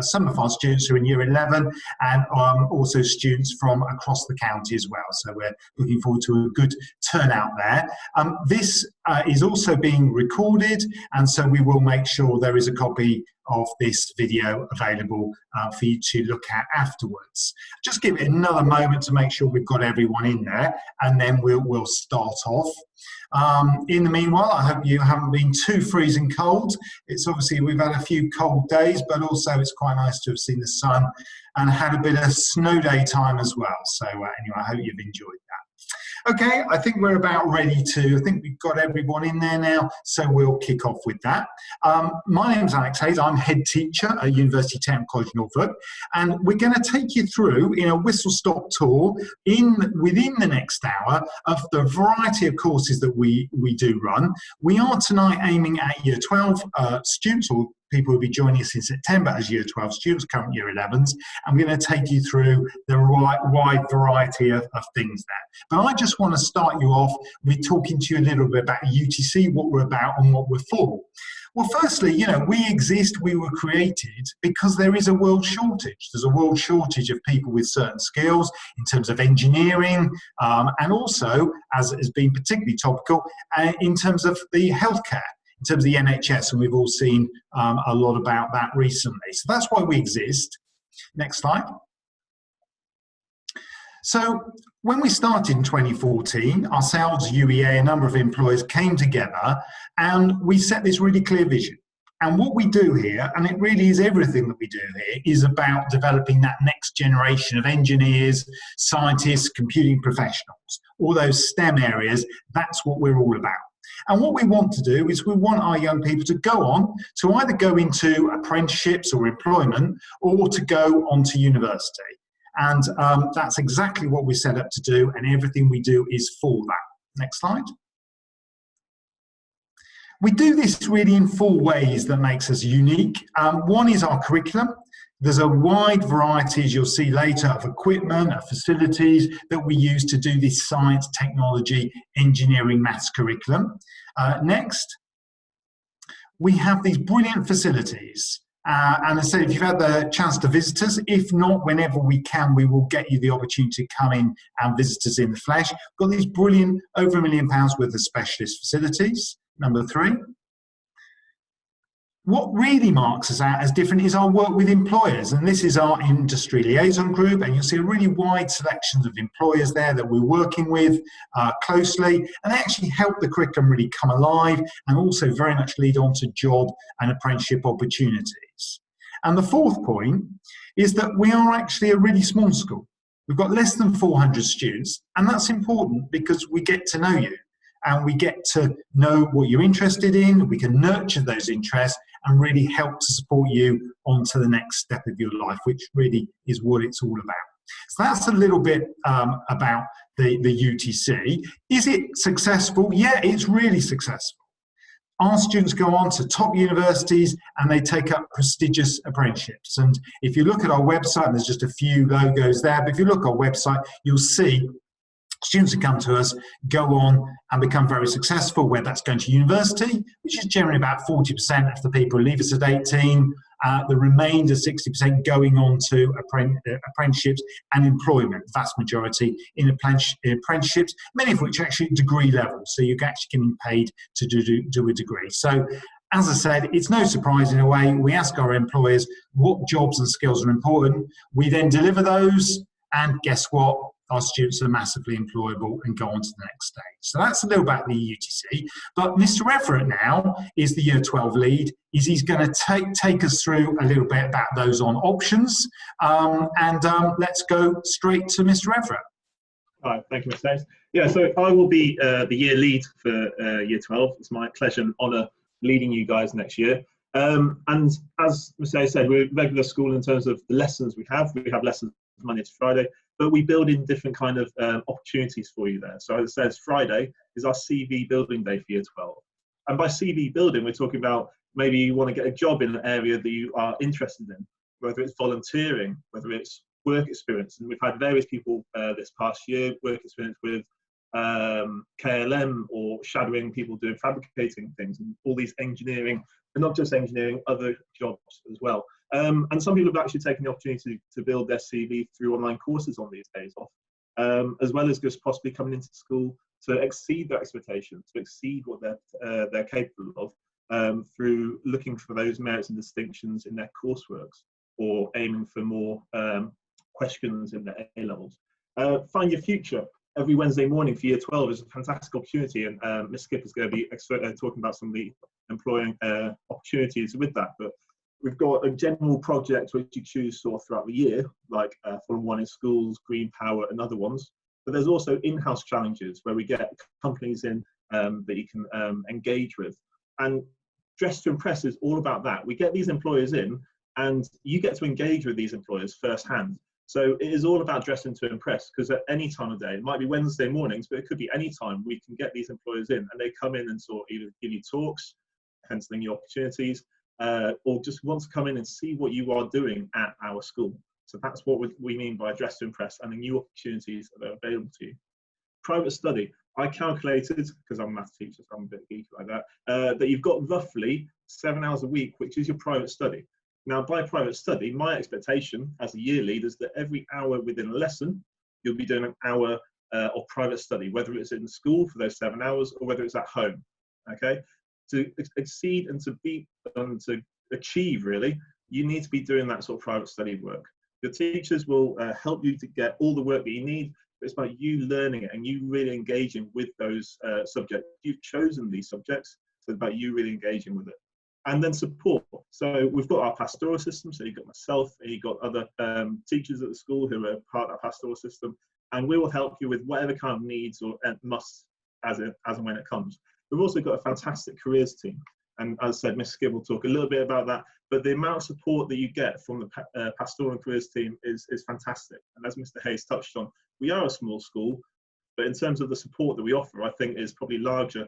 some of our students who are in year 11 and also students from across the county as well. So we're looking forward to a good turnout there. This is also being recorded, and so we will make sure there is a copy of this video available for you to look at afterwards. Just give it another moment to make sure we've got everyone in there, and then we'll start off. In the meanwhile, I hope you haven't been too freezing cold. It's obviously, we've had a few cold days, but also it's quite nice to have seen the sun and had a bit of snow day time as well. So anyway, I hope you've enjoyed that. Okay, I think we're about ready to, I think we've got everyone in there now, so we'll kick off with that. My name's Alex Hayes, I'm head teacher at University Technical College Norfolk, and we're going to take you through in a whistle-stop tour within the next hour of the variety of courses that we do run. We are tonight aiming at year 12 students, or people will be joining us in September as year 12 students, current year 11s, and we're going to take you through the wide variety of things there. But I just want to start you off with talking to you a little bit about UTC, what we're about and what we're for. Well, firstly, you know, we exist, we were created because there is a world shortage. There's a world shortage of people with certain skills in terms of engineering, and also, as has been particularly topical, in terms of the healthcare, in terms of the NHS, and we've all seen a lot about that recently. So that's why we exist. Next slide. So when we started in 2014, ourselves, UEA, a number of employers came together and we set this really clear vision. And what we do here, and it really is everything that we do here, is about developing that next generation of engineers, scientists, computing professionals, all those STEM areas. That's what we're all about. And what we want to do is we want our young people to go on to either go into apprenticeships or employment, or to go on to university. And that's exactly what we're set up to do, and everything we do is for that. Next slide. We do this really in 4 ways that makes us unique. One is our curriculum. There's a wide variety, as you'll see later, of equipment, of facilities that we use to do this science, technology, engineering, maths curriculum. Next, we have these brilliant facilities. And as I said, if you've had the chance to visit us, if not, whenever we can, we will get you the opportunity to come in and visit us in the flesh. We've got these brilliant, over £1 million worth of specialist facilities. Number 3. What really marks us out as different is our work with employers, and this is our industry liaison group, and you'll see a really wide selection of employers there that we're working with closely, and they actually help the curriculum really come alive and also very much lead on to job and apprenticeship opportunities. And the 4th point is that we are actually a really small school. We've got less than 400 students, and that's important because we get to know you. And we get to know what you're interested in, we can nurture those interests and really help to support you onto the next step of your life, which really is what it's all about. So that's a little bit about the UTC. Is it successful? Yeah, it's really successful. Our students go on to top universities and they take up prestigious apprenticeships. And if you look at our website, and there's just a few logos there, but if you look at our website, you'll see students who come to us go on and become very successful, whether that's going to university, which is generally about 40% of the people who leave us at 18, the remainder 60% going on to apprenticeships and employment, vast majority in apprenticeships, many of which are actually degree level, so you're actually getting paid to do a degree. So as I said, it's no surprise in a way. We ask our employers what jobs and skills are important. We then deliver those, and guess what? Our students are massively employable and go on to the next stage. So that's a little about the UTC. But Mr. Everett now is the Year 12 lead. He's going to take us through a little bit about those on options. Let's go straight to Mr. Everett. All right, thank you, Mr. Hayes. Yeah, so I will be the year lead for Year 12. It's my pleasure and honour leading you guys next year. And as Mr. Hayes said, we're a regular school in terms of the lessons we have. We have lessons Monday to Friday, but we build in different kind of opportunities for you there. So as I said, Friday is our CV building day for Year 12. And by CV building, we're talking about maybe you want to get a job in an area that you are interested in, whether it's volunteering, whether it's work experience. And we've had various people this past year, work experience with KLM or shadowing people doing fabricating things and all these engineering, and not just engineering, other jobs as well. And some people have actually taken the opportunity to build their CV through online courses on these days off, as well as just possibly coming into school to exceed their expectations, to exceed what they're capable of, through looking for those merits and distinctions in their courseworks, or aiming for more questions in their A levels. Find your future. Every Wednesday morning for Year 12 is a fantastic opportunity, and Ms. Skip is going to be talking about some of the employing opportunities with that. But we've got a general project which you choose sort of throughout the year, like Fulham One in Schools, Green Power, and other ones. But there's also in-house challenges where we get companies in that you can engage with. And Dress to Impress is all about that. We get these employers in, and you get to engage with these employers firsthand. So it is all about dressing to impress, because at any time of day, it might be Wednesday mornings, but it could be any time, we can get these employers in, and they come in and sort of either give you talks, penciling you opportunities, or just want to come in and see what you are doing at our school. So that's what we mean by dress to impress, and the new opportunities that are available to you. Private study. I calculated, because I'm a maths teacher, so I'm a bit geeky like that, that you've got roughly 7 hours a week, which is your private study. Now, by private study, my expectation as a year lead is that every hour within a lesson, you'll be doing an hour of private study, whether it's in school for those 7 hours or whether it's at home. Okay, to exceed and to beat and to achieve, really, you need to be doing that sort of private study work. Your teachers will help you to get all the work that you need, but it's about you learning it and you really engaging with those subjects. You've chosen these subjects, so it's about you really engaging with it. And then support. So we've got our pastoral system. So you've got myself, and you've got other teachers at the school who are part of our pastoral system, and we will help you with whatever kind of needs or musts as and when it comes. We've also got a fantastic careers team, and as I said, Miss Skip will talk a little bit about that. But the amount of support that you get from the pastoral and careers team is fantastic. And as Mr. Hayes touched on, we are a small school, but in terms of the support that we offer, I think is probably larger.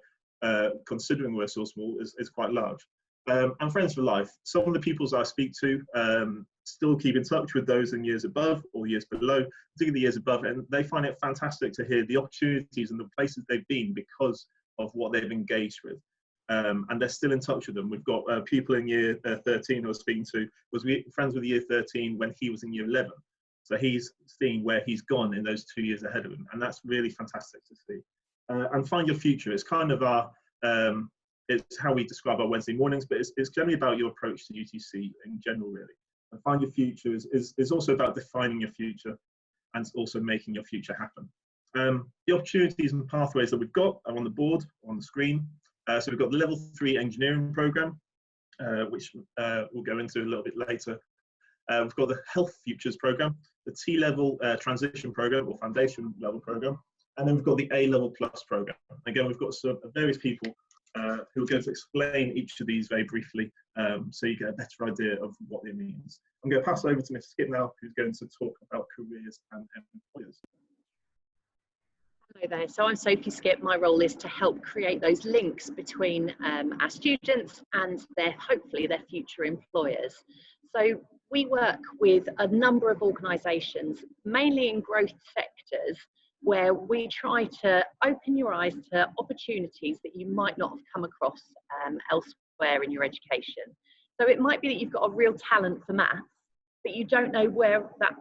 Considering we're so small, is quite large. And Friends for Life. Some of the pupils I speak to still keep in touch with those in years above or years below, particularly the years above, and they find it fantastic to hear the opportunities and the places they've been because of what they've engaged with. And they're still in touch with them. We've got people in year 13 who I was speaking to, was friends with year 13 when he was in year 11. So he's seeing where he's gone in those 2 years ahead of him, and that's really fantastic to see. And Find Your Future is kind of our it's how we describe our Wednesday mornings, but it's generally about your approach to UTC in general, really. And Find Your Future is also about defining your future and also making your future happen. The opportunities and pathways that we've got are on the board, on the screen. So we've got the Level 3 engineering program, which we'll go into a little bit later. We've got the Health Futures program, the T-level transition program or foundation level program, and then we've got the A-level plus program. Again, we've got some various people who are going to explain each of these very briefly, so you get a better idea of what it means. I'm going to pass over to Ms. Skip now, who's going to talk about careers and employers. Hello there, so I'm Sophie Skip. My role is to help create those links between our students and hopefully their future employers. So we work with a number of organisations, mainly in growth sectors, where we try to open your eyes to opportunities that you might not have come across elsewhere in your education. So it might be that you've got a real talent for maths, but you don't know where that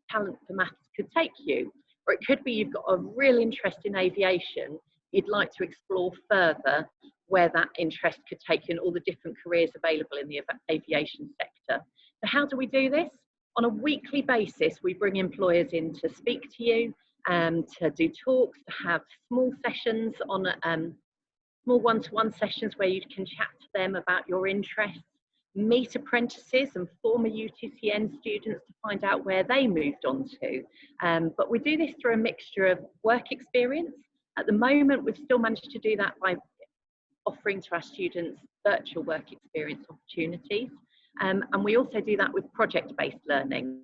talent for maths could take you. Or it could be you've got a real interest in aviation, you'd like to explore further where that interest could take you and all the different careers available in the aviation sector. So how do we do this? On a weekly basis, we bring employers in to speak to you, to do talks, to have small sessions on small one-to-one sessions where you can chat to them about your interests, meet apprentices and former UTCN students to find out where they moved on to. But we do this through a mixture of work experience. At the moment, we've still managed to do that by offering to our students virtual work experience opportunities. And we also do that with project-based learning.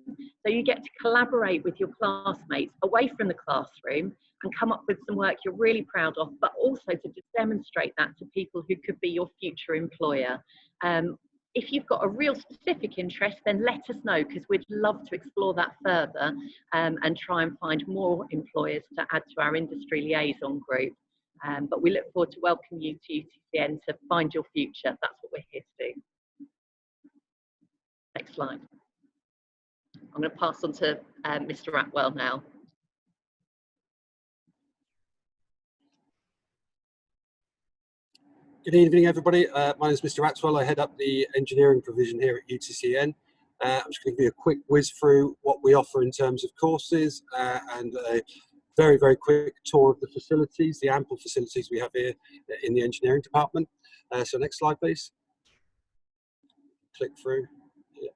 So you get to collaborate with your classmates away from the classroom and come up with some work you're really proud of, but also to demonstrate that to people who could be your future employer. If you've got a real specific interest, then let us know, because we'd love to explore that further and try and find more employers to add to our industry liaison group. But we look forward to welcoming you to UTCN to find your future. That's what we're here to do. Next slide. I'm going to pass on to Mr. Atwell now. Good evening, everybody. My name is Mr. Atwell. I head up the engineering provision here at UTCN. I'm just going to give you a quick whiz through what we offer in terms of courses and a very, very quick tour of the facilities, the ample facilities we have here in the engineering department. So next slide, please. Click through. Yeah.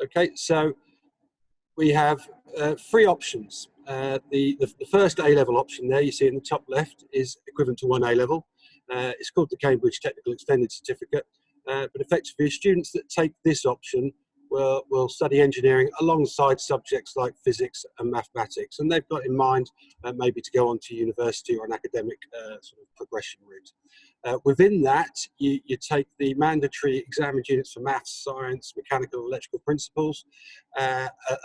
Okay, so we have three options. The first A-level option there, you see in the top left, is equivalent to 1 A-level. It's called the Cambridge Technical Extended Certificate, but effectively students that take this option will study engineering alongside subjects like physics and mathematics, and they've got in mind maybe to go on to university or an academic sort of progression route. Within that, you take the mandatory examined units for maths, science, mechanical and electrical principles,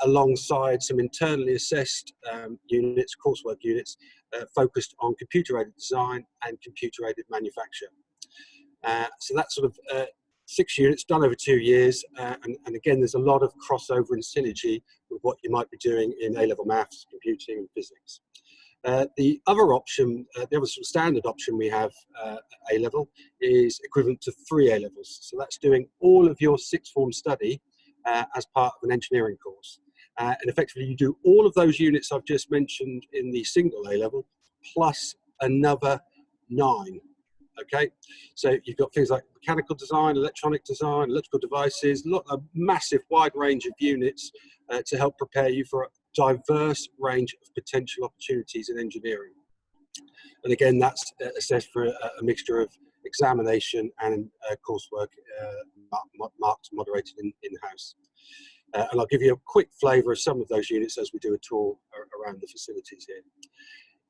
alongside some internally assessed units, coursework units, focused on computer-aided design and computer-aided manufacture. So that's sort of 6 units done over 2 years, and again, there's a lot of crossover and synergy with what you might be doing in A-level maths, computing and physics. The other option, the other sort of standard option we have A-level is equivalent to 3 A-levels. So that's doing all of your sixth form study as part of an engineering course. And effectively you do all of those units I've just mentioned in the single A-level plus another 9. Okay, so you've got things like mechanical design, electronic design, electrical devices, a massive wide range of units to help prepare you for a diverse range of potential opportunities in engineering. And again, that's assessed for a mixture of examination and coursework marked and moderated in-house. And I'll give you a quick flavour of some of those units as we do a tour around the facilities here.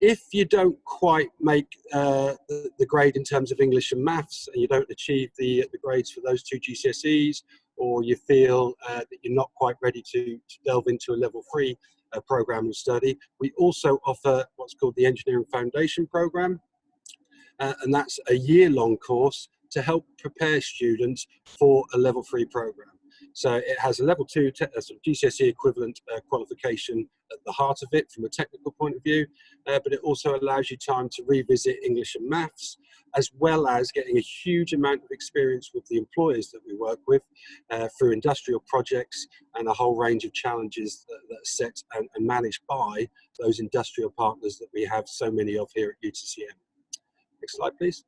If you don't quite make the grade in terms of English and maths, and you don't achieve the grades for those 2 GCSEs, or you feel that you're not quite ready to delve into a level 3 program of study, we also offer what's called the Engineering Foundation Program, and that's a year-long course to help prepare students for a level 3 program. So it has a level 2 sort of GCSE equivalent qualification at the heart of it from a technical point of view, but it also allows you time to revisit English and maths, as well as getting a huge amount of experience with the employers that we work with through industrial projects and a whole range of challenges that are set and managed by those industrial partners that we have so many of here at UTCN. Next slide, please.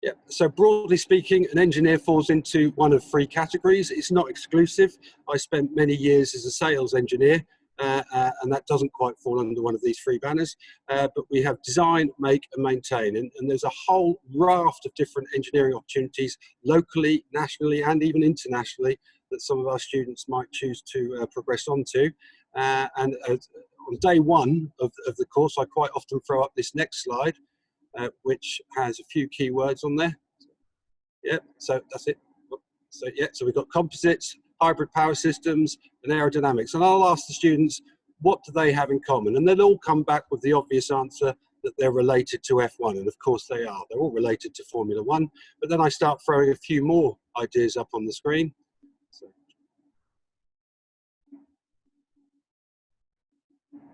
Yeah, so broadly speaking, an engineer falls into one of 3 categories. It's not exclusive. I spent many years as a sales engineer, and that doesn't quite fall under one of these 3 banners. But we have design, make and maintain, and there's a whole raft of different engineering opportunities locally, nationally and even internationally that some of our students might choose to progress onto. And on day 1 of the course, I quite often throw up this next slide, which has a few keywords on there. Yeah, so that's it. So yeah, so we've got composites, hybrid power systems, and aerodynamics. And I'll ask the students, what do they have in common? And they'll all come back with the obvious answer that they're related to F1. And of course they are. They're all related to Formula 1. But then I start throwing a few more ideas up on the screen. So,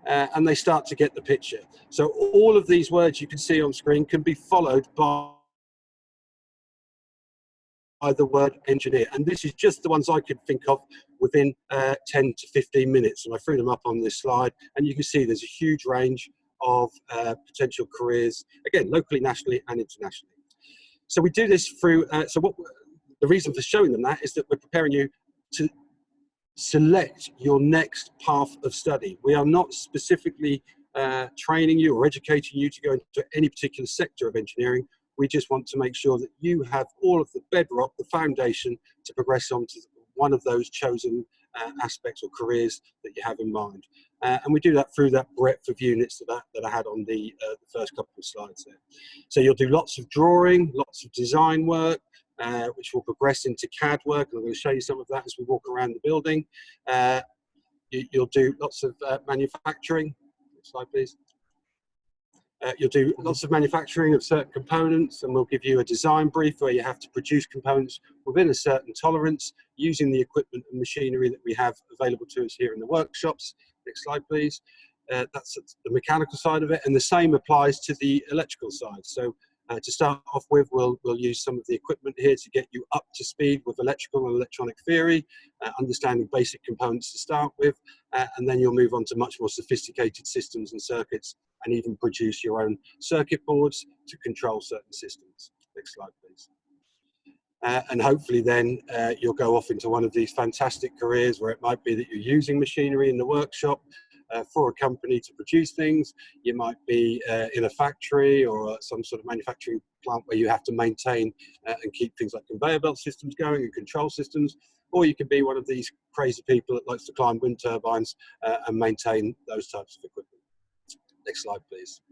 and they start to get the picture. So all of these words you can see on screen can be followed by the word engineer. And this is just the ones I could think of within 10 to 15 minutes. And I threw them up on this slide. And you can see there's a huge range of potential careers, again, locally, nationally, and internationally. So we do this through, the reason for showing them that is that we're preparing you to select your next path of study. We are not specifically training you or educating you to go into any particular sector of engineering. We just want to make sure that you have all of the bedrock, the foundation to progress on to one of those chosen aspects or careers that you have in mind. And we do that through that breadth of units that I had on the first couple of slides there. So you'll do lots of drawing, lots of design work, which will progress into CAD work, and I'm going to show you some of that as we walk around the building. You'll do lots of manufacturing. Next slide, please. You'll do lots of manufacturing of certain components, and we'll give you a design brief where you have to produce components within a certain tolerance using the equipment and machinery that we have available to us here in the workshops. Next slide, please. That's the mechanical side of it, and the same applies to the electrical side. So to start off with, we'll use some of the equipment here to get you up to speed with electrical and electronic theory, understanding basic components to start with, and then you'll move on to much more sophisticated systems and circuits, and even produce your own circuit boards to control certain systems. Next slide, please. And hopefully then you'll go off into one of these fantastic careers where it might be that you're using machinery in the workshop for a company to produce things. You might be in a factory or some sort of manufacturing plant where you have to maintain and keep things like conveyor belt systems going and control systems. Or you could be one of these crazy people that likes to climb wind turbines and maintain those types of equipment. Next slide, please.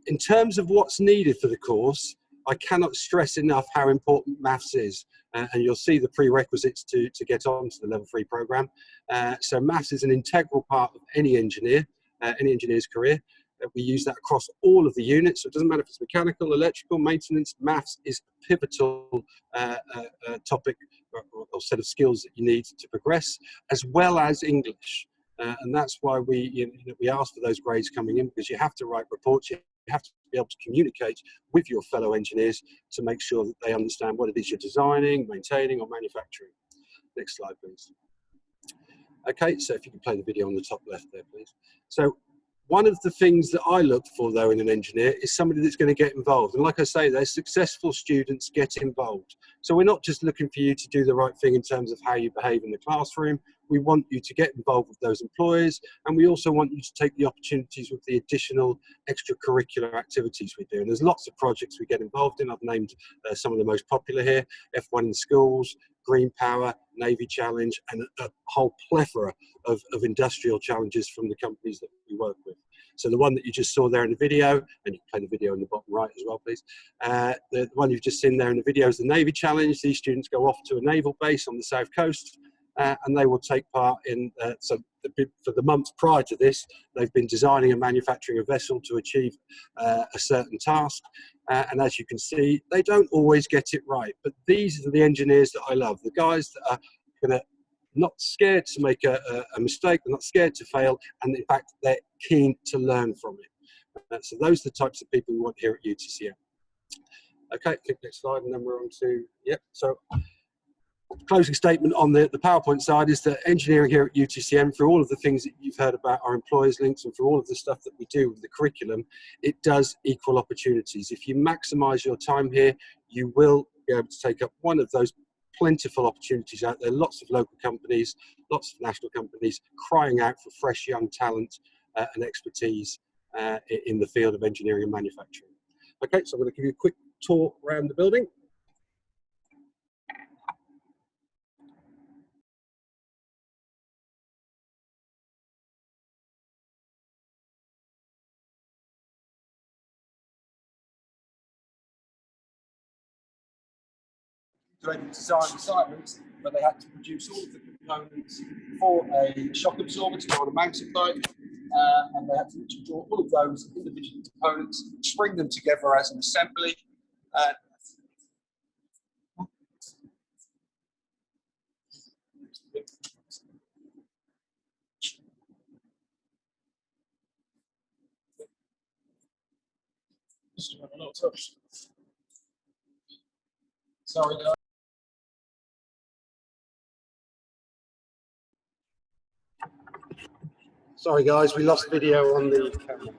In terms of what's needed for the course, I cannot stress enough how important maths is, and you'll see the prerequisites to get onto the level 3 program. So maths is an integral part of any engineer's career. We use that across all of the units, so it doesn't matter if it's mechanical, electrical, maintenance. Maths is a pivotal topic or set of skills that you need to progress, as well as English. And that's why we ask for those grades coming in, because you have to write reports. You have to be able to communicate with your fellow engineers to make sure that they understand what it is you're designing, maintaining, or manufacturing. Next slide, please. Okay, so if you can play the video on the top left there, please. So one of the things that I look for, though, in an engineer is somebody that's going to get involved. And like I say, those successful students get involved. So we're not just looking for you to do the right thing in terms of how you behave in the classroom. We want you to get involved with those employers, and we also want you to take the opportunities with the additional extracurricular activities we do. And there's lots of projects we get involved in. I've named some of the most popular here: F1 in schools, Green Power, Navy Challenge, and a whole plethora of industrial challenges from the companies that we work with. So the one that you just saw there in the video, and you can play the video in the bottom right as well, please. The one you've just seen there in the video is the Navy Challenge. These students go off to a naval base on the south coast, and they will take part in, for the months prior to this, they've been designing and manufacturing a vessel to achieve a certain task. And as you can see, they don't always get it right, but these are the engineers that I love, the guys that are going to not scared to make a mistake, they're not scared to fail, and in fact, they're keen to learn from it. So those are the types of people we want here at UTCN. Okay, click next slide, and then we're on to, yep. So closing statement on the PowerPoint side is that engineering here at UTCN, through all of the things that you've heard about our employers links and through all of the stuff that we do with the curriculum, it does equal opportunities. If you maximise your time here, you will be able to take up one of those plentiful opportunities out there. Lots of local companies, lots of national companies crying out for fresh young talent and expertise in the field of engineering and manufacturing. Okay, so I'm going to give you a quick tour around the building. To design assignments, but they had to produce all of the components for a shock absorber to go on a mountain bike, and they had to draw all of those individual components, string them together as an assembly. Sorry, guys. Sorry guys, we lost video on the camera.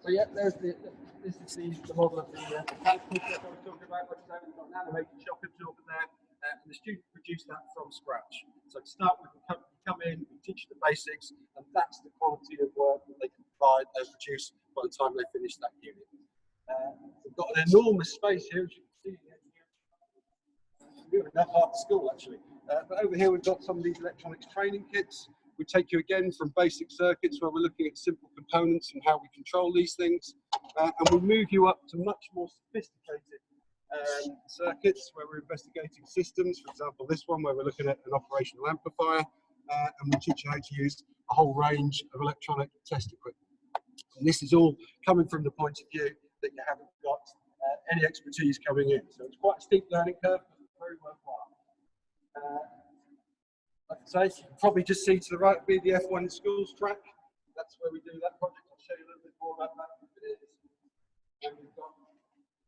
So yeah, this is the model of the mechanical that I was talking about. Like I said, we've got an animated shock absorber there, and the student produced that from scratch. So to start with, we come in, we teach the basics, and that's the quality of work that they can provide and produce by the time they finish that unit. We've got an enormous space here, as you can see. Enough half the school actually. But over here we've got some of these electronics training kits. We take you again from basic circuits where we're looking at simple components and how we control these things, and we move you up to much more sophisticated circuits where we're investigating systems. For example, this one where we're looking at an operational amplifier, and we teach you how to use a whole range of electronic test equipment. And this is all coming from the point of view that you haven't got any expertise coming in. So it's quite a steep learning curve, but very worthwhile. Like I say, you can probably just see to the right be the F1 in schools track. That's where we do that project. I'll show you a little bit more about that if it is. And we've got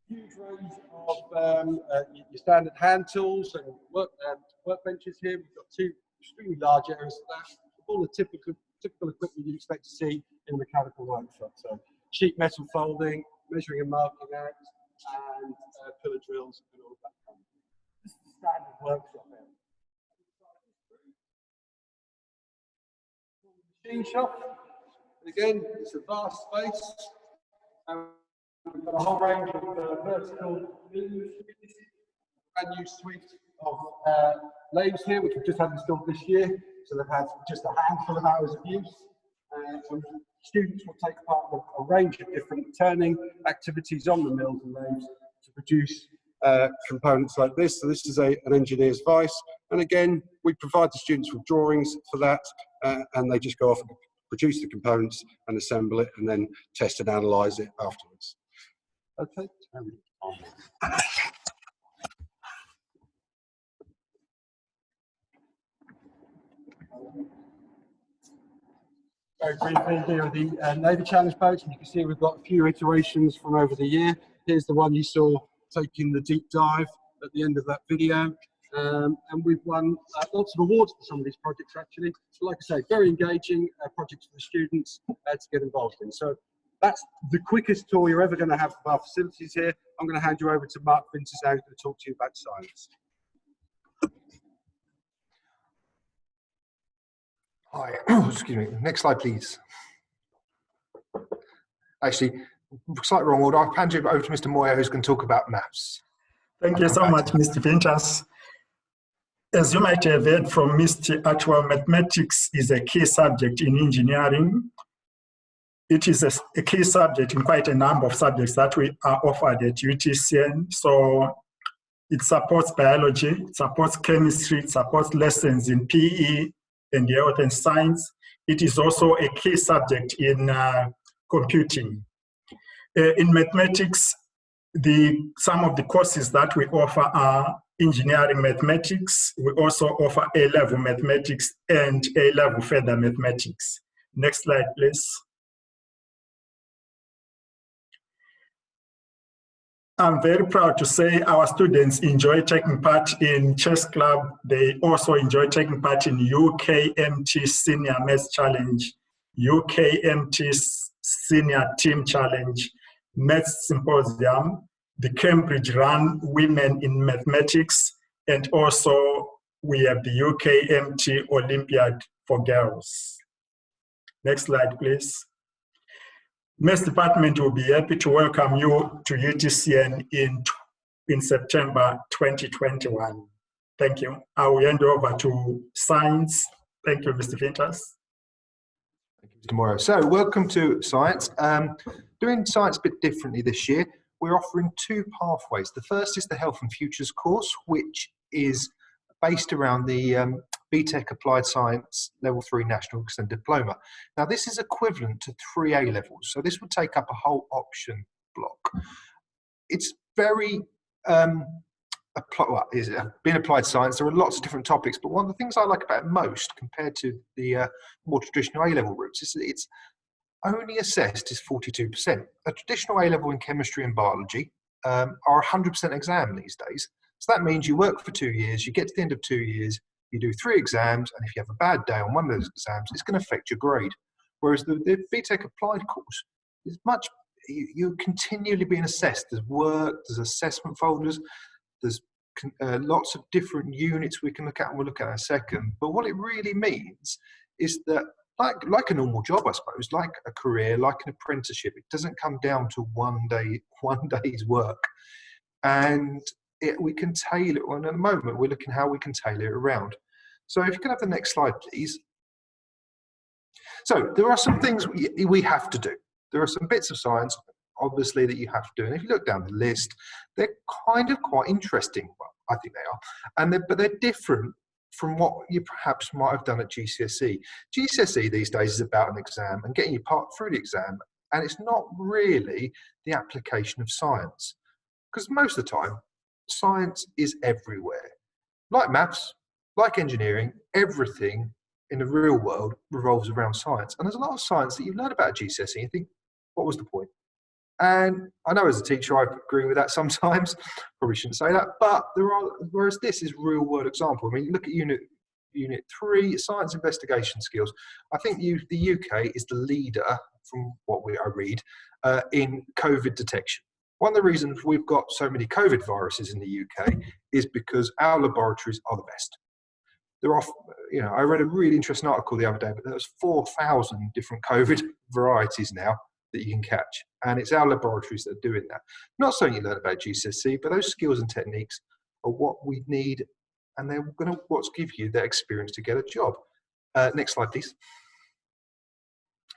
huge range of your standard hand tools and workbenches here. We've got two extremely large areas for that. All the typical equipment you'd expect to see in a mechanical workshop. So sheet metal folding, measuring and marking out, and pillar drills and all of that kind of thing. This is the standard workshop area. Machine shop. And again, it's a vast space. We've got a whole range of vertical brand new suite of lathes here, which we've just had installed this year. So they've had just a handful of hours of use. And students will take part in a range of different turning activities on the mills and lathes to produce components like this. So this is an engineer's vice. And again, we provide the students with drawings for that, and they just go off and produce the components and assemble it and then test and analyze it afterwards. Okay. Very briefly, here are the Navy Challenge boats, and you can see we've got a few iterations from over the year. Here's the one you saw taking the deep dive at the end of that video. And we've won lots of awards for some of these projects, actually. So like I say, very engaging projects for the students to get involved in. So that's the quickest tour you're ever going to have of our facilities here. I'm going to hand you over to Mark Vinters now, who's going to talk to you about science. Hi, excuse me. Next slide, please. Actually, slightly wrong order. I'll hand you over to Mr. Moyer, who's going to talk about maths. Thank you so much, Mr. Vinters. As you might have heard from Mr. Atwell, mathematics is a key subject in engineering. It is a key subject in quite a number of subjects that we are offered at UTCN. So it supports biology, it supports chemistry, it supports lessons in PE and health and science. It is also a key subject in computing. In mathematics, some of the courses that we offer are engineering mathematics. We also offer A-level mathematics and A-level further mathematics. Next slide, please. I'm very proud to say our students enjoy taking part in chess club. They also enjoy taking part in UKMT Senior Maths Challenge, UKMT Senior Team Challenge, Maths Symposium, the Cambridge Run Women in Mathematics, and also we have the UKMT Olympiad for Girls. Next slide, please. Maths Department will be happy to welcome you to UTCN in September 2021. Thank you. I will hand over to Science. Thank you, Mr. Vinters. Thank you, Mr. Moyer. So, welcome to Science. Doing Science a bit differently this year. We're offering two pathways. The first is the Health and Futures course, which is based around the BTEC Applied Science Level 3 National Extended Diploma. Now, this is equivalent to 3 A levels, so this would take up a whole option block. It's very being applied science. There are lots of different topics, but one of the things I like about it most compared to the more traditional A level routes is that it's only assessed is 42%. A traditional A level in chemistry and biology are 100% exam these days. So that means you work for 2 years, you get to the end of 2 years, you do 3 exams, and if you have a bad day on one of those exams, it's going to affect your grade. Whereas the BTEC Applied course is much, you're continually being assessed. There's work, there's assessment folders, there's lots of different units we can look at, and we'll look at in a second. But what it really means is that like a normal job, I suppose, like a career, like an apprenticeship, it doesn't come down to one day's work. And we can tailor it, and at the moment we're looking how we can tailor it around. So if you can have the next slide, please. So there are some things we have to do. There are some bits of science obviously, that you have to do. And if you look down the list, they're kind of quite interesting. Well, I think they are. But they're different from what you perhaps might have done at GCSE. GCSE these days is about an exam and getting you part through the exam. And it's not really the application of science. Because most of the time, science is everywhere. Like maths, like engineering, everything in the real world revolves around science. And there's a lot of science that you learn about at GCSE and you think, what was the point? And I know as a teacher, I agree with that sometimes. Probably shouldn't say that, but whereas this is real world example. I mean, look at Unit 3, science investigation skills. I think the UK is the leader, from what I read, in COVID detection. One of the reasons we've got so many COVID viruses in the UK is because our laboratories are the best. There are, I read a really interesting article the other day, but there's 4,000 different COVID varieties now that you can catch. And it's our laboratories that are doing that. Not something you learn about GCSE, but those skills and techniques are what we need, and they're going to give you that experience to get a job. Next slide, please.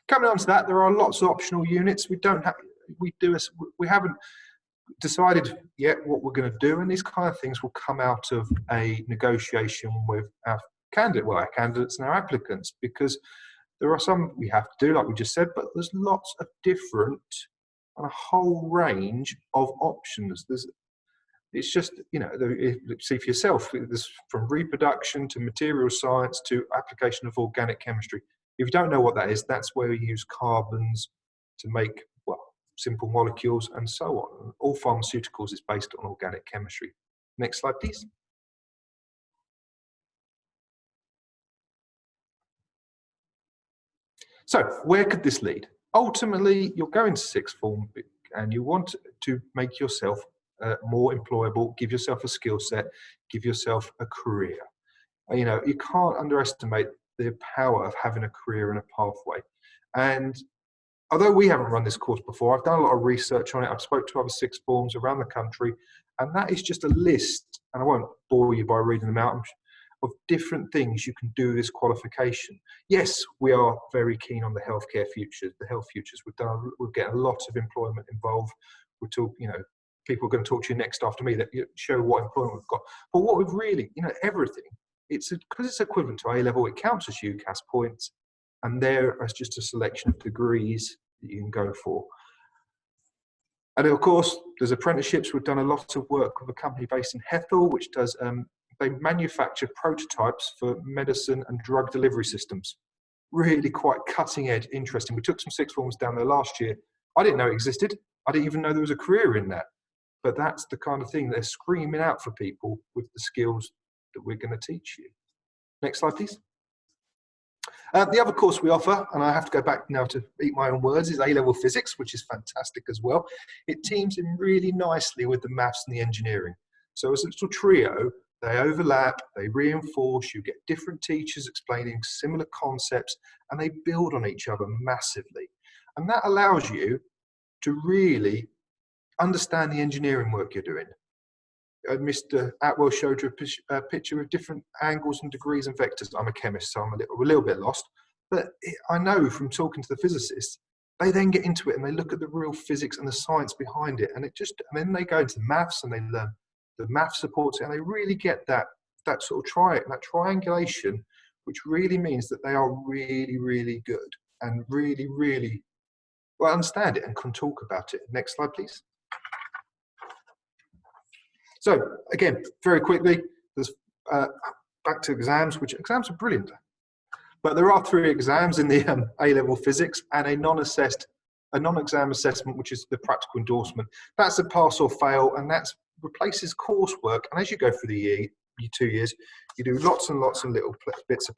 Coming on to that, there are lots of optional units. We haven't decided yet what we're going to do, and these kind of things will come out of a negotiation with our candidates and our applicants, because there are some we have to do, like we just said, but there's lots of different and a whole range of options. It's just, see for yourself, there's from reproduction to material science to application of organic chemistry. If you don't know what that is, that's where we use carbons to make, simple molecules and so on. All pharmaceuticals is based on organic chemistry. Next slide, please. So where could this lead? Ultimately, you're going to sixth form and you want to make yourself more employable, give yourself a skill set, give yourself a career. You can't underestimate the power of having a career and a pathway. And although we haven't run this course before, I've done a lot of research on it. I've spoke to other sixth forms around the country, and that is just a list, and I won't bore you by reading them out, of different things you can do this qualification. Yes, we are very keen on the healthcare futures, the health futures. We're getting a lot of employment involved. People are going to talk to you next after me that show what employment we've got. But what we've really, everything, because it's equivalent to A-level, it counts as UCAS points, and there is just a selection of degrees that you can go for. And of course, there's apprenticeships. We've done a lot of work with a company based in Hethel, which does, they manufacture prototypes for medicine and drug delivery systems. Really quite cutting edge, interesting. We took some sixth forms down there last year. I didn't know it existed. I didn't even know there was a career in that. But that's the kind of thing they're screaming out for people with the skills that we're going to teach you. Next slide, please. The other course we offer, and I have to go back now to eat my own words, is A-level physics, which is fantastic as well. It teams in really nicely with the maths and the engineering. So as a little trio, they overlap, they reinforce, you get different teachers explaining similar concepts, and they build on each other massively. And that allows you to really understand the engineering work you're doing. Mr. Atwell showed you a picture of different angles and degrees and vectors. I'm a chemist, so I'm a little bit lost. But I know from talking to the physicists, they then get into it and they look at the real physics and the science behind it. And then they go into the maths and they learn the math supports it, and they really get that sort of that triangulation, which really means that they are really, really good and really, really well understand it and can talk about it. Next slide, please. So again, very quickly, there's back to exams, which exams are brilliant. But there are 3 exams in the A-level physics and a non-exam assessment, which is the practical endorsement. That's a pass or fail, and that replaces coursework. And as you go through the year, 2 years, you do lots and lots of little bits of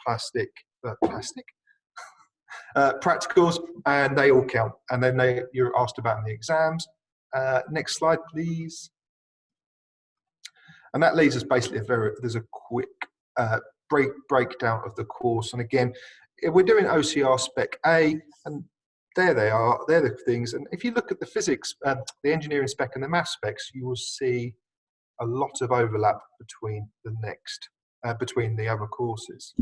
practicals, and they all count. And then you're asked about in the exams. Next slide, please. And that leads us basically there's a quick breakdown of the course. And again, we're doing OCR Spec A, and there they are. They're the things. And if you look at the physics, the engineering spec and the math specs, you will see a lot of overlap between the other courses.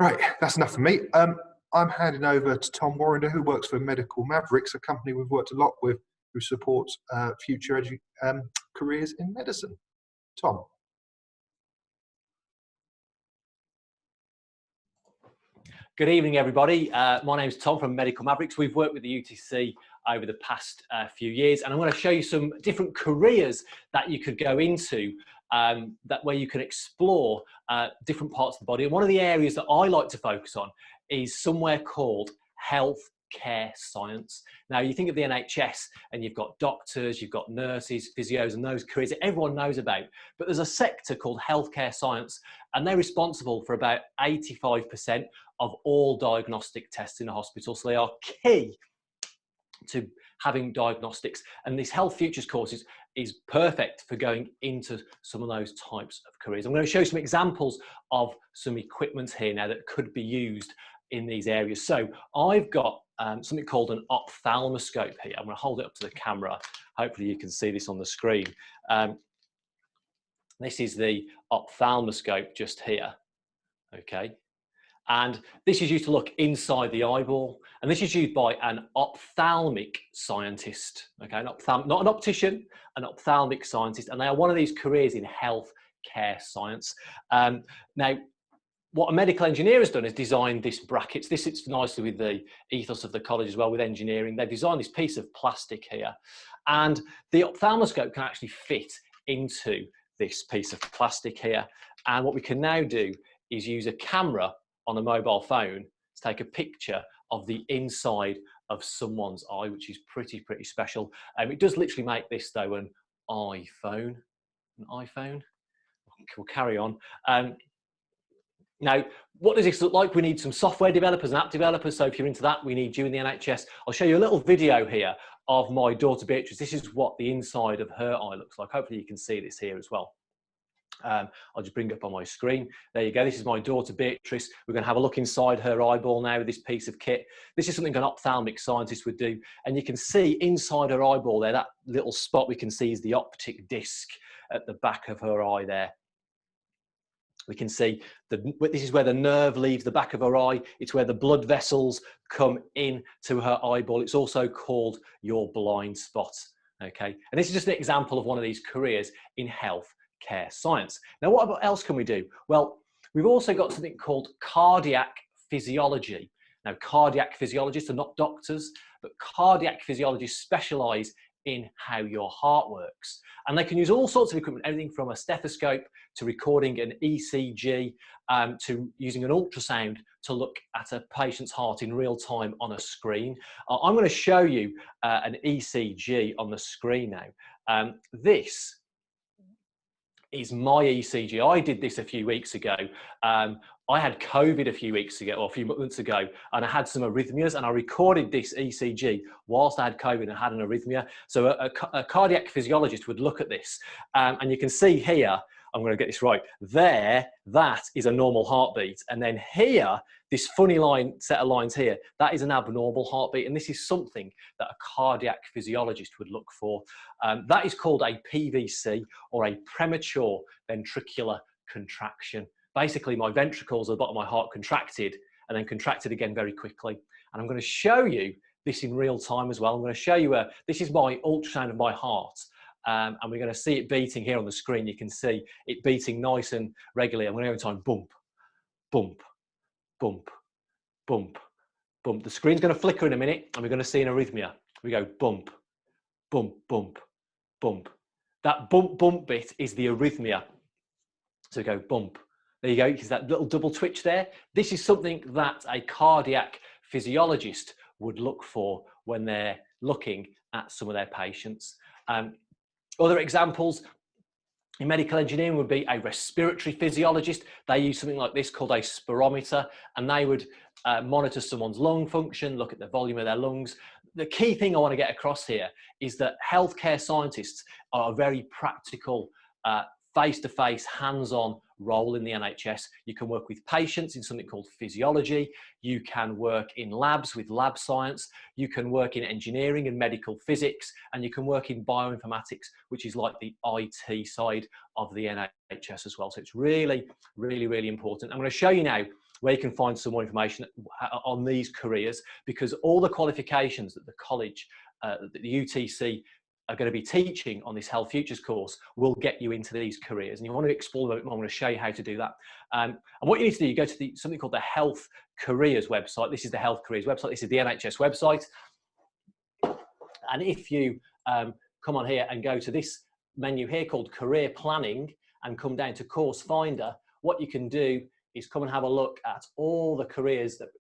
Right, that's enough for me. I'm handing over to Tom Warrender, who works for Medical Mavericks, a company we've worked a lot with, who supports future careers in medicine. Tom. Good evening, everybody. My name is Tom from Medical Mavericks. We've worked with the UTC over the past few years, and I'm going to show you some different careers that you could go into, where you can explore different parts of the body. And one of the areas that I like to focus on is somewhere called healthcare science. Now, you think of the NHS and you've got doctors, you've got nurses, physios, and those careers that everyone knows about. But there's a sector called healthcare science, and they're responsible for about 85% of all diagnostic tests in a hospital. So they are key to having diagnostics. And this Health Futures course is perfect for going into some of those types of careers. I'm going to show you some examples of some equipment here now that could be used in these areas. So I've got something called an ophthalmoscope here. I'm going to hold it up to the camera. Hopefully you can see this on the screen. This is the ophthalmoscope just here, okay? And this is used to look inside the eyeball, and this is used by an ophthalmic scientist, okay? Not an optician, an ophthalmic scientist, and they are one of these careers in healthcare science. Now, what a medical engineer has done is designed this brackets. This sits nicely with the ethos of the college as well, with engineering. They've designed this piece of plastic here, and the ophthalmoscope can actually fit into this piece of plastic here. And what we can now do is use a camera on a mobile phone to take a picture of the inside of someone's eye, which is pretty special. It does literally make this, though, an iPhone. An iPhone? We'll carry on. Now, what does this look like? We need some software developers and app developers. So if you're into that, we need you in the NHS. I'll show you a little video here of my daughter Beatrice. This is what the inside of her eye looks like. Hopefully you can see this here as well. I'll just bring it up on my screen. There you go. This is my daughter Beatrice. We're going to have a look inside her eyeball now with this piece of kit. This is something an ophthalmic scientist would do. And you can see inside her eyeball there, that little spot we can see is the optic disc at the back of her eye there. We can see this is where the nerve leaves the back of her eye. It's where the blood vessels come in to her eyeball. It's also called your blind spot. Okay. And this is just an example of one of these careers in healthcare science. Now, what else can we do? Well, we've also got something called cardiac physiology. Now, cardiac physiologists are not doctors, but cardiac physiologists specialize in how your heart works. And they can use all sorts of equipment, everything from a stethoscope to recording an ECG, to using an ultrasound to look at a patient's heart in real time on a screen. I'm going to show you an ECG on the screen now. This is my ECG. I did this a few weeks ago. I had COVID a few weeks ago, or a few months ago, and I had some arrhythmias, and I recorded this ECG whilst I had COVID and had an arrhythmia. So a cardiac physiologist would look at this, and you can see here, I'm going to get this right, there, that is a normal heartbeat. And then here, this funny set of lines here, that is an abnormal heartbeat. And this is something that a cardiac physiologist would look for. That is called a PVC, or a premature ventricular contraction. Basically, my ventricles at the bottom of my heart contracted and then contracted again very quickly. And I'm going to show you this in real time as well. I'm going to show you, this is my ultrasound of my heart. And we're going to see it beating here on the screen. You can see it beating nice and regularly. I'm going to go in time, bump, bump, bump, bump, bump. The screen's going to flicker in a minute, and we're going to see an arrhythmia. We go bump, bump, bump, bump. That bump, bump bit is the arrhythmia. So we go bump. There you go. Is that little double twitch there? This is something that a cardiac physiologist would look for when they're looking at some of their patients. Other examples in medical engineering would be a respiratory physiologist. They use something like this called a spirometer, and they would monitor someone's lung function, look at the volume of their lungs. The key thing I want to get across here is that healthcare scientists are a very practical, face-to-face, hands-on role in the NHS. You can work with patients in something called physiology. You can work in labs with lab science. You can work in engineering and medical physics, and you can work in bioinformatics, which is like the IT side of the NHS as well. So it's really, really, really important. I'm going to show you now where you can find some more information on these careers, because all the qualifications that the college, that the UTC are going to be teaching on this Health Futures course will get you into these careers. And you want to explore them a bit more, I'm going to show you how to do that. And what you need to do, you go to something called the Health Careers website. This is the Health Careers website. This is the NHS website. And if you come on here and go to this menu here called Career Planning and come down to Course Finder, what you can do is come and have a look at all the careers that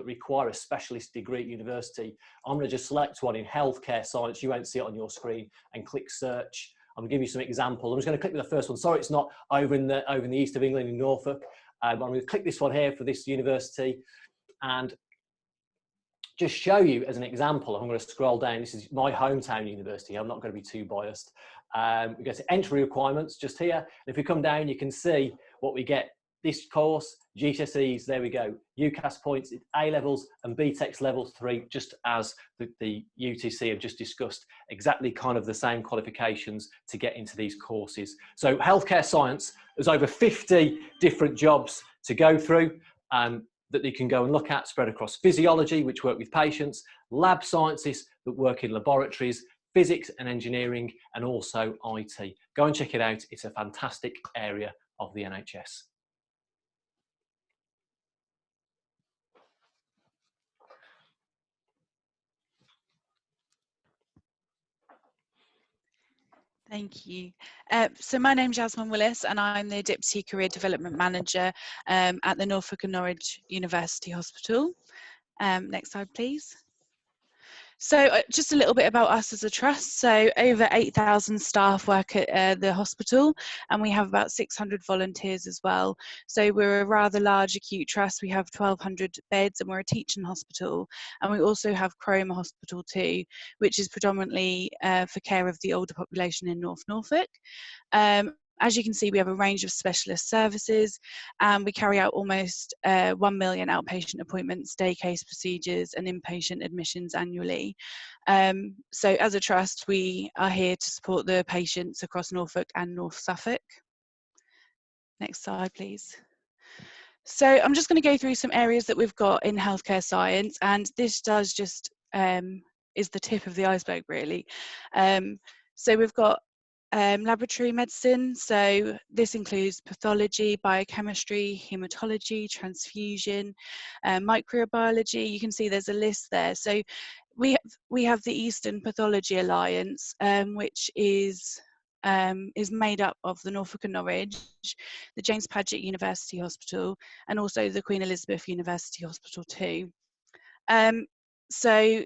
require a specialist degree at university. I'm going to just select one in healthcare science. You won't see it on your screen, and click search. I'm going to give you some examples. I'm just going to click the first one. Sorry, it's not over in the east of England in Norfolk. I'm going to click this one here for this university and just show you as an example. I'm going to scroll down. This is my hometown university. I'm not going to be too biased. We go to entry requirements just here. And if we come down, you can see what we get. This course, GCSEs, there we go. UCAS points, A-levels and BTECs level 3, just as the UTC have just discussed, exactly kind of the same qualifications to get into these courses. So healthcare science, there's over 50 different jobs to go through that you can go and look at, spread across physiology, which work with patients, lab sciences that work in laboratories, physics and engineering, and also IT. Go and check it out. It's a fantastic area of the NHS. Thank you. So my name's Jasmine Willis and I'm the Deputy Career Development Manager at the Norfolk and Norwich University Hospital. Next slide, please. So just a little bit about us as a trust. So over 8,000 staff work at the hospital, and we have about 600 volunteers as well. So we're a rather large acute trust. We have 1,200 beds and we're a teaching hospital. And we also have Chroma Hospital too, which is predominantly for care of the older population in North Norfolk. As you can see, we have a range of specialist services, and we carry out almost 1 million outpatient appointments, day case procedures and inpatient admissions annually. So as a trust, we are here to support the patients across Norfolk and North Suffolk. Next slide, please. So I'm just going to go through some areas that we've got in healthcare science, and this does just is the tip of the iceberg, really. So we've got laboratory medicine, so this includes pathology, biochemistry, hematology, transfusion, microbiology. You can see there's a list there. So we have the Eastern Pathology Alliance, which is made up of the Norfolk and Norwich, the James Paget University Hospital, and also the Queen Elizabeth University Hospital too. So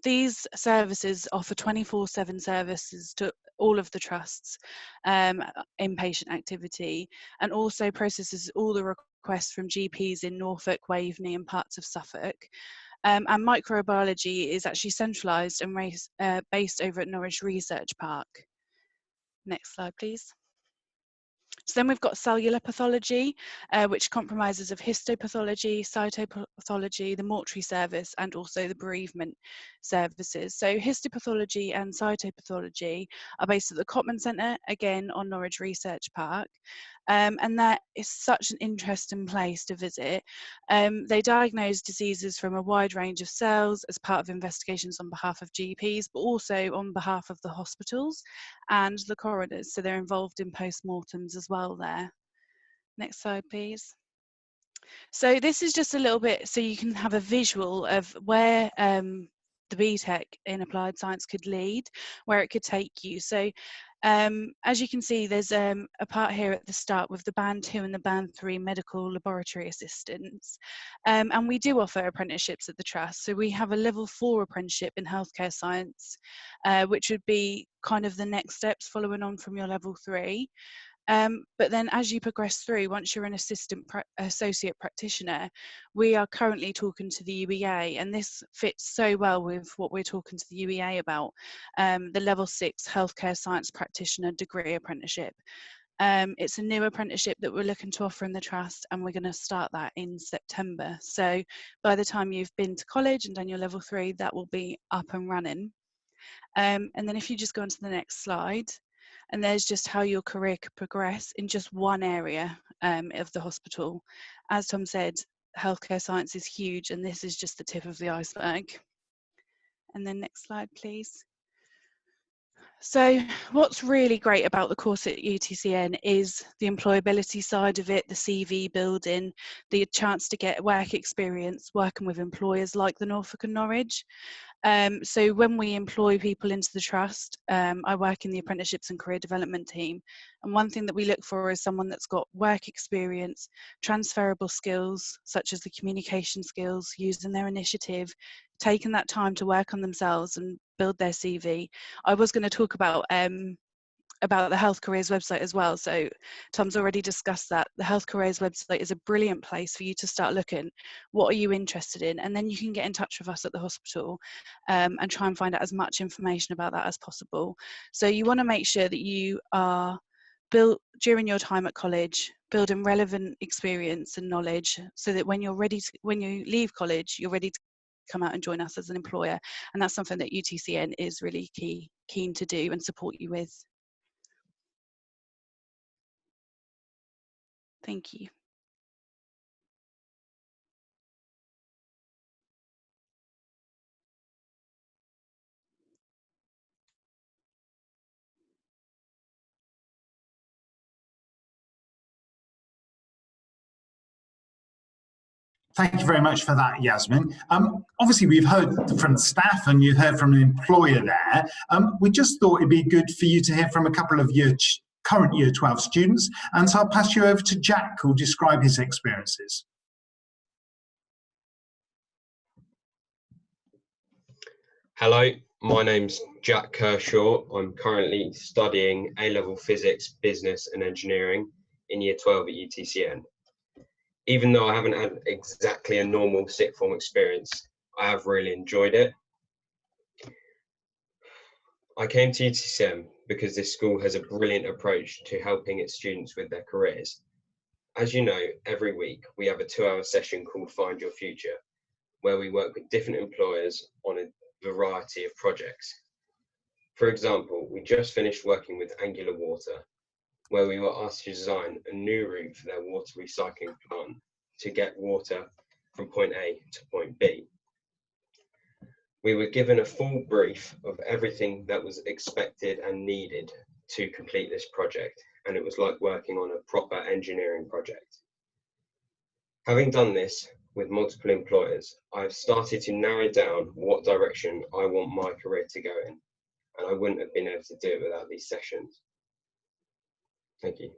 these services offer 24/7 services to all of the trusts, inpatient activity, and also processes all the requests from GPs in Norfolk, Waveney and parts of Suffolk. And microbiology is actually centralised and based over at Norwich Research Park. Next slide, please. So then we've got cellular pathology, which comprises of histopathology, cytopathology, the mortuary service, and also the bereavement services. So histopathology and cytopathology are based at the Cotman Centre, again on Norwich Research Park. And that is such an interesting place to visit. They diagnose diseases from a wide range of cells as part of investigations on behalf of GPs, but also on behalf of the hospitals and the coroners. So they're involved in post-mortems as well there. Next slide, please. So this is just a little bit so you can have a visual of where the BTEC in applied science could lead, where it could take you. So as you can see, there's a part here at the start with the Band 2 and the Band 3 medical laboratory assistants. And we do offer apprenticeships at the Trust. So we have a level 4 apprenticeship in healthcare science, which would be kind of the next steps following on from your level 3. But then as you progress through, once you're an associate practitioner, we are currently talking to the UEA, and this fits so well with what we're talking to the UEA about, the level 6 healthcare science practitioner degree apprenticeship. It's a new apprenticeship that we're looking to offer in the Trust, and we're going to start that in September. So by the time you've been to college and done your level 3, that will be up and running. And then if you just go on to the next slide. And there's just how your career could progress in just one area of the hospital. As Tom said, healthcare science is huge, and this is just the tip of the iceberg. And then next slide, please. So what's really great about the course at UTCN is the employability side of it, the CV building, the chance to get work experience working with employers like the Norfolk and Norwich. So when we employ people into the trust, I work in the apprenticeships and career development team. And one thing that we look for is someone that's got work experience, transferable skills, such as the communication skills, using their initiative, taking that time to work on themselves and build their CV. I was going to talk about the Health Careers website as well. So Tom's already discussed that. The Health Careers website is a brilliant place for you to start looking. What are you interested in? And then you can get in touch with us at the hospital and try and find out as much information about that as possible. So you want to make sure that you are built during your time at college, building relevant experience and knowledge so that when you're ready to, when you leave college, you're ready to come out and join us as an employer. And that's something that UTCN is really keen to do and support you with. Thank you. Thank you very much for that, Yasmin. Obviously, we've heard from staff and you've heard from an employer there. We just thought it'd be good for you to hear from a couple of your current Year 12 students. And so I'll pass you over to Jack, who'll describe his experiences. Hello, my name's Jack Kershaw. I'm currently studying A-level physics, business and engineering in Year 12 at UTCN. Even though I haven't had exactly a normal sixth form experience, I have really enjoyed it. I came to UTCN because this school has a brilliant approach to helping its students with their careers. As you know, every week we have a 2-hour session called Find Your Future, where we work with different employers on a variety of projects. For example, we just finished working with Angular Water, where we were asked to design a new route for their water recycling plant to get water from point A to point B. We were given a full brief of everything that was expected and needed to complete this project, and it was like working on a proper engineering project. Having done this with multiple employers, I've started to narrow down what direction I want my career to go in, and I wouldn't have been able to do it without these sessions. Thank you.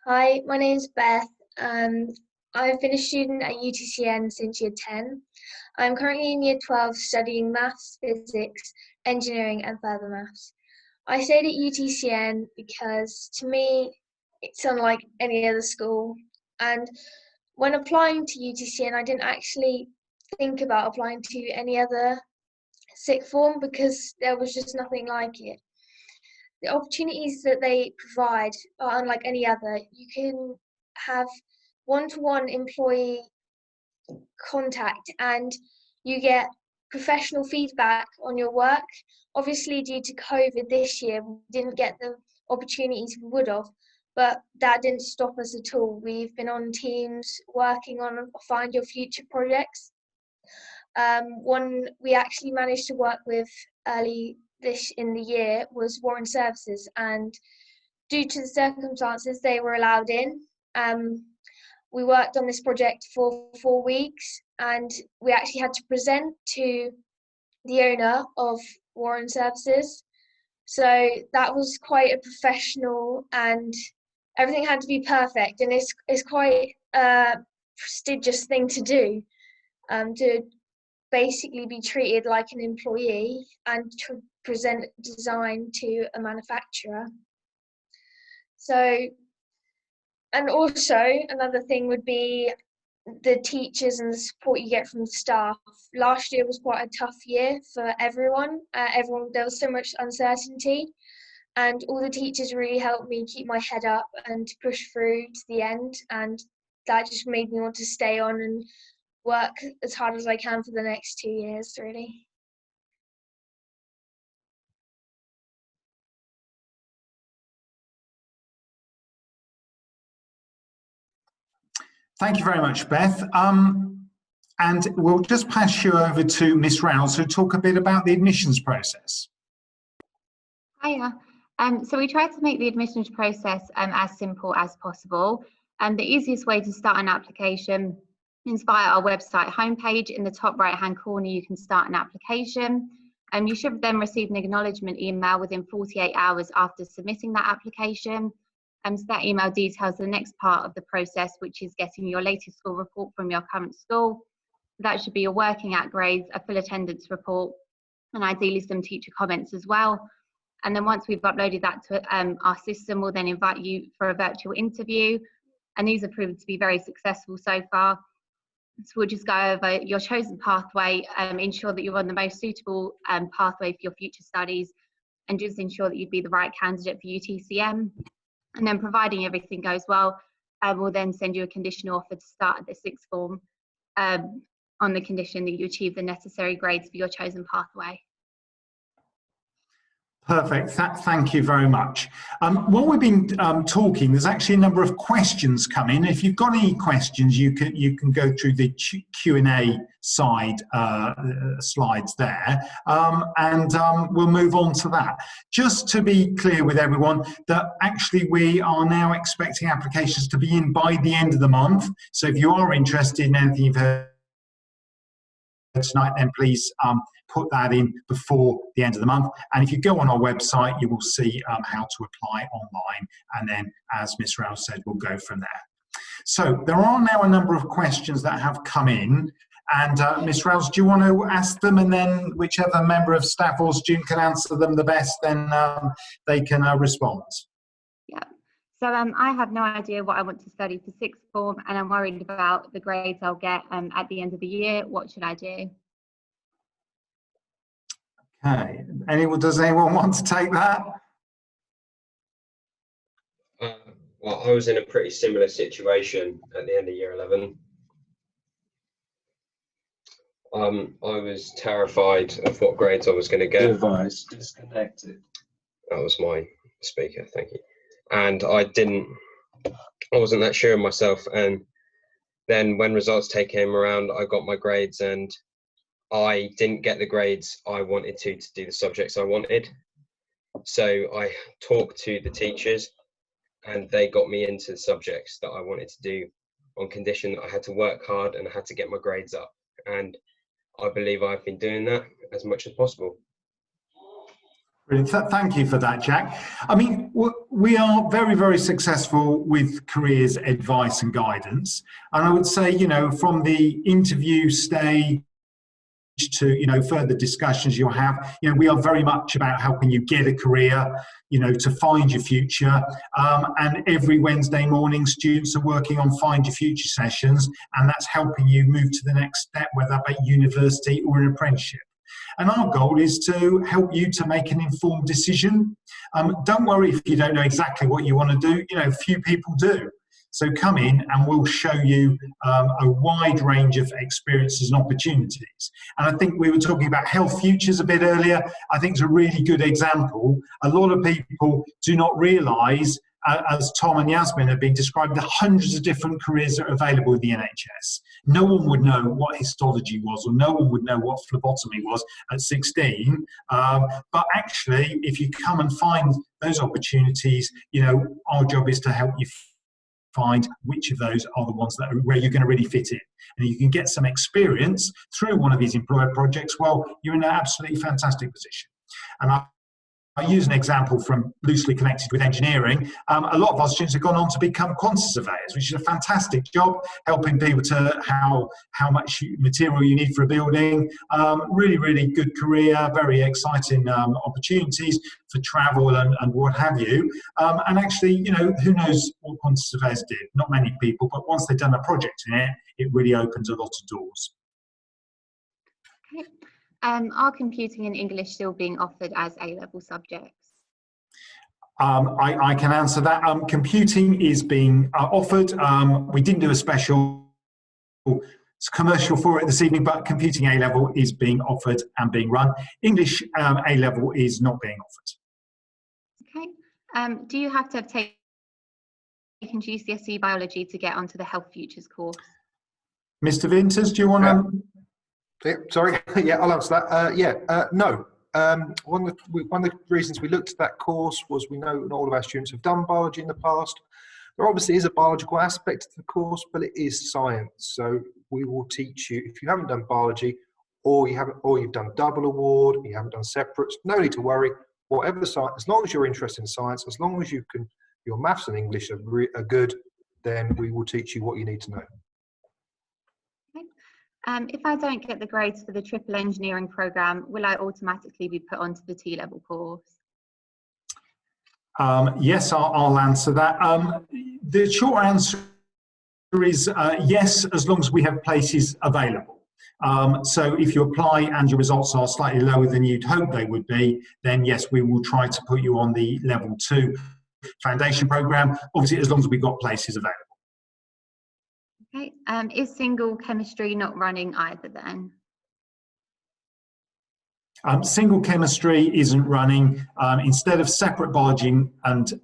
Hi, my name's Beth. I've been a student at UTCN since Year 10. I'm currently in Year 12 studying maths, physics, engineering and further maths. I stayed at UTCN because to me it's unlike any other school, and when applying to UTCN I didn't actually think about applying to any other sixth form because there was just nothing like it. The opportunities that they provide are unlike any other. You can have one-to-one employee contact and you get professional feedback on your work. Obviously, due to COVID this year, we didn't get the opportunities we would have, but that didn't stop us at all. We've been on teams working on Find Your Future projects. One we actually managed to work with early this in the year was Warren Services, and due to the circumstances they were allowed in. We worked on this project for 4 weeks and we actually had to present to the owner of Warren Services, so that was quite a professional and everything had to be perfect, and it's quite a prestigious thing to do, to basically be treated like an employee and to present design to a manufacturer. So, and also another thing would be the teachers and the support you get from the staff. Last year was quite a tough year for everyone. There was so much uncertainty, and all the teachers really helped me keep my head up and to push through to the end, and that just made me want to stay on and work as hard as I can for the next 2 years, really. Thank you very much, Beth. And we'll just pass you over to Miss Rouse, who'll talk a bit about the admissions process. Hiya. So we try to make the admissions process as simple as possible. The easiest way to start an application is via our website homepage. In the top right-hand corner, you can start an application. You should then receive an acknowledgement email within 48 hours after submitting that application. So that email details the next part of the process, which is getting your latest school report from your current school. That should be your working out grades, a full attendance report, and ideally some teacher comments as well. And then once we've uploaded that to our system, we'll then invite you for a virtual interview. And these have proven to be very successful so far. So we'll just go over your chosen pathway, ensure that you're on the most suitable pathway for your future studies, and just ensure that you'd be the right candidate for UTCN. And then providing everything goes well, we'll then send you a conditional offer to start at the sixth form on the condition that you achieve the necessary grades for your chosen pathway. Perfect. Thank you very much. While we've been talking, there's actually a number of questions come in. If you've got any questions, you can go through the Q&A side slides there, and we'll move on to that. Just to be clear with everyone, that actually we are now expecting applications to be in by the end of the month. So if you are interested in anything you've heard tonight, then please put that in before the end of the month. And if you go on our website, you will see how to apply online. And then, as Ms. Rouse said, we'll go from there. So there are now a number of questions that have come in. And Ms. Rouse, do you want to ask them? And then whichever member of staff or student can answer them the best, then they can respond. Yeah. So I have no idea what I want to study for sixth form, and I'm worried about the grades I'll get at the end of the year. What should I do? Okay. Does anyone want to take that? Well, I was in a pretty similar situation at the end of year 11. I was terrified of what grades I was going to get. Device disconnected. That was my speaker, thank you. And I wasn't that sure of myself. And then when results day came around, I got my grades and I didn't get the grades I wanted to do the subjects I wanted. So I talked to the teachers and they got me into the subjects that I wanted to do on condition that I had to work hard and I had to get my grades up. And I believe I've been doing that as much as possible. Brilliant. Thank you for that, Jack. I mean, we are very, very successful with careers advice and guidance. And I would say, you know, from the interview stage to, you know, further discussions you'll have, you know, we are very much about helping you get a career, you know, to find your future. And every Wednesday morning, students are working on Find Your Future sessions, and that's helping you move to the next step, whether that be university or an apprenticeship. And our goal is to help you to make an informed decision. Don't worry if you don't know exactly what you want to do. You know, few people do. So come in and we'll show you a wide range of experiences and opportunities. And I think we were talking about health futures a bit earlier. I think it's a really good example. A lot of people do not realise, as Tom and Yasmin have been described, the hundreds of different careers that are available in the NHS. No one would know what histology was, or no one would know what phlebotomy was at 16. But actually, if you come and find those opportunities, you know, our job is to help you find which of those are the ones that are where you're going to really fit in. And you can get some experience through one of these employer projects, well, you're in an absolutely fantastic position. And I use an example from loosely connected with engineering. A lot of our students have gone on to become quantity surveyors, which is a fantastic job, helping people to how much material you need for a building. Really, really good career, very exciting opportunities for travel and what have you. And actually, you know, who knows what quantity surveyors did? Not many people, but once they've done a project in it, it really opens a lot of doors. Okay. Are computing and English still being offered as A-level subjects? I can answer that. Computing is being offered. We didn't do a special commercial for it this evening, but computing A-level is being offered and being run. English A-level is not being offered. Okay. Do you have to have taken in GCSE biology to get onto the Health Futures course? Mr. Vinters, do you want to? Yeah, sorry, yeah, I'll answer that. No. One of the reasons we looked at that course was we know not all of our students have done biology in the past. There obviously is a biological aspect to the course, but it is science. So we will teach you, if you haven't done biology, or you've done double award, you haven't done separates, no need to worry. Whatever the science, as long as you're interested in science, as long as your maths and English are good, then we will teach you what you need to know. If I don't get the grades for the triple engineering programme, will I automatically be put onto the T-level course? Yes, I'll answer that. The short answer is yes, as long as we have places available. So if you apply and your results are slightly lower than you'd hope they would be, then yes, we will try to put you on the level 2 foundation programme, obviously as long as we've got places available. Okay, is single chemistry not running either then? Single chemistry isn't running. Instead of separate biology and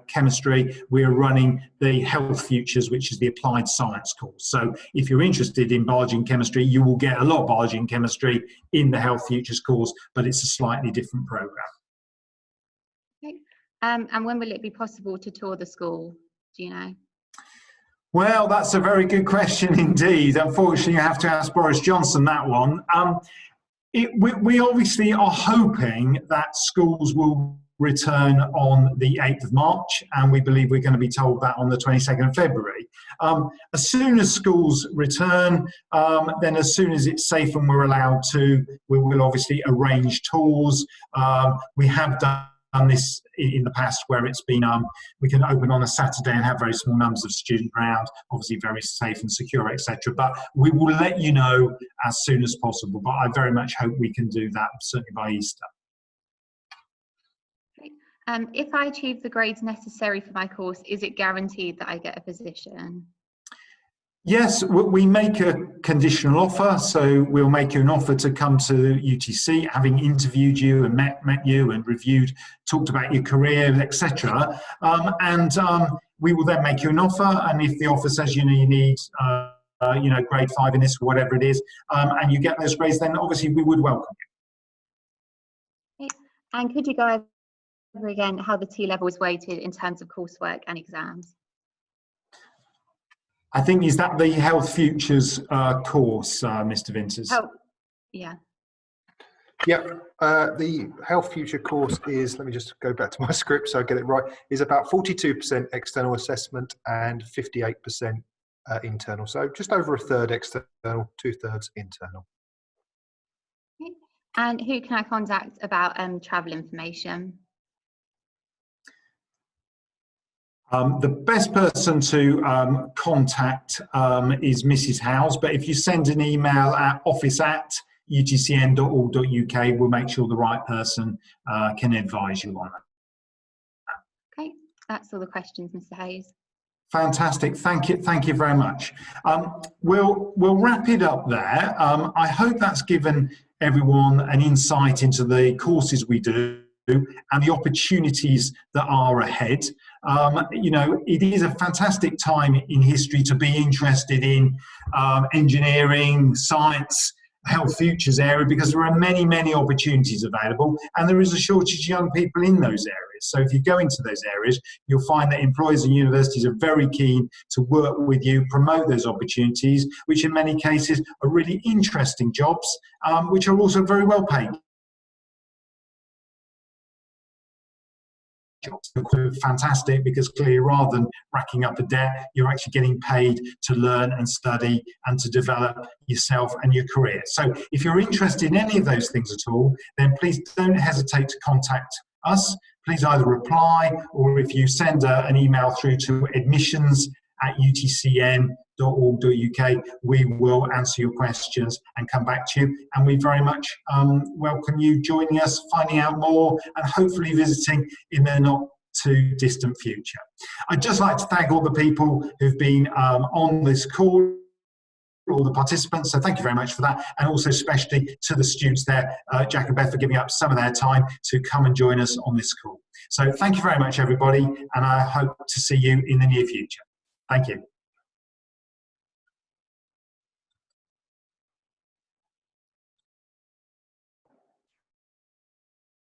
chemistry, we're running the Health Futures, which is the applied science course. So if you're interested in biology and chemistry, you will get a lot of biology and chemistry in the Health Futures course, but it's a slightly different programme. Okay. And when will it be possible to tour the school? Do you know? Well, that's a very good question indeed. Unfortunately, you have to ask Boris Johnson that one. We obviously are hoping that schools will return on the 8th of March, and we believe we're going to be told that on the 22nd of February. As soon as schools return, then as soon as it's safe and we're allowed to, we will obviously arrange tours. We have done this in the past where it's been, we can open on a Saturday and have very small numbers of students around, obviously very safe and secure, etc. But we will let you know as soon as possible. But I very much hope we can do that, certainly by Easter. Great. If I achieve the grades necessary for my course, is it guaranteed that I get a position? Yes, we make a conditional offer, so we'll make you an offer to come to UTC, having interviewed you and met you and reviewed, talked about your career, etc. We will then make you an offer, and if the offer says you need grade 5 in this, whatever it is, and you get those grades, then obviously we would welcome you. Okay. And could you go over again how the T-level is weighted in terms of coursework and exams? I think, is that the Health Futures course, Mr. Vinters? Oh, yeah. Yep, the Health Future course is, let me just go back to my script so I get it right, is about 42% external assessment and 58% internal. So just over a third external, 2/3 internal. Okay. And who can I contact about travel information? The best person to contact is Mrs. Howes, but if you send an email at office@utcn.org.uk, we'll make sure the right person can advise you on that. Okay, that's all the questions, Mr. Hayes. Fantastic, thank you very much. We'll wrap it up there. I hope that's given everyone an insight into the courses we do and the opportunities that are ahead. It is a fantastic time in history to be interested in engineering, science, Health Futures area, because there are many, many opportunities available, and there is a shortage of young people in those areas. So if you go into those areas, you'll find that employers and universities are very keen to work with you, promote those opportunities, which in many cases are really interesting jobs, which are also very well paid. Fantastic, because clearly rather than racking up a debt, you're actually getting paid to learn and study and to develop yourself and your career. So if you're interested in any of those things at all, then please don't hesitate to contact us. Please either reply, or if you send an email through to admissions@utcn.org.uk, we will answer your questions and come back to you. And we very much welcome you joining us, finding out more, and hopefully visiting in the not too distant future. I'd just like to thank all the people who've been on this call all the participants. So thank you very much for that. And also especially to the students there, Jack and Beth, for giving up some of their time to come and join us on this call. So thank you very much, everybody. And I hope to see you in the near future. Thank you.